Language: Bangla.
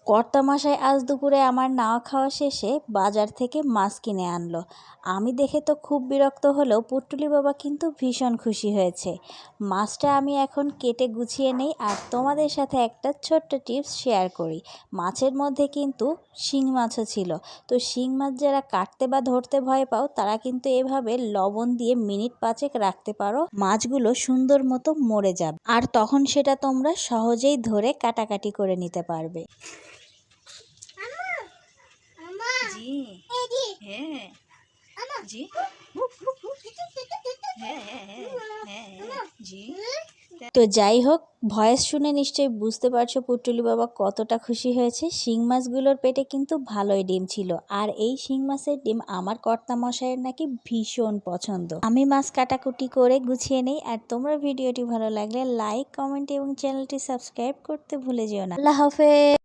কর্তামশাই আজ দুপুরে আমার নাওয়া খাওয়া শেষে বাজার থেকে মাছ কিনে আনলো। আমি দেখে তো খুব বিরক্ত হলেও পুটুলি বাবা কিন্তু ভীষণ খুশি হয়েছে। মাছটা আমি এখন কেটে গুছিয়ে নেই আর তোমাদের সাথে একটা ছোট্ট টিপস শেয়ার করি। মাছের মধ্যে কিন্তু শিং মাছও ছিল। তো শিং মাছ যারা কাটতে বা ধরতে ভয় পাও তারা কিন্তু এভাবে লবণ দিয়ে মিনিট 5 রাখতে পারো, মাছগুলো সুন্দর মতো মরে যাবে আর তখন সেটা তোমরা সহজেই ধরে কাটাকাটি করে নিতে পারবে। জি হ্যাঁ জি জি। তো যাই হোক, ভয়েস শুনে নিশ্চয়ই বুঝতে পারছো পুটুলি বাবা কতটা খুশি হয়েছে। শিং মাছগুলোর পেটে কিন্তু ভালোই ডিম ছিল আর এই শিং মাছের ডিম আমার কর্তামশাইয়ের নাকি ভীষণ পছন্দ। আমি মাছ কাটাকুটি করে গুছিয়ে নেই আর তোমরা ভিডিওটি ভালো লাগলে লাইক, কমেন্ট এবং চ্যানেলটি সাবস্ক্রাইব করতে ভুলে যেও না। আল্লাহ হাফেজ।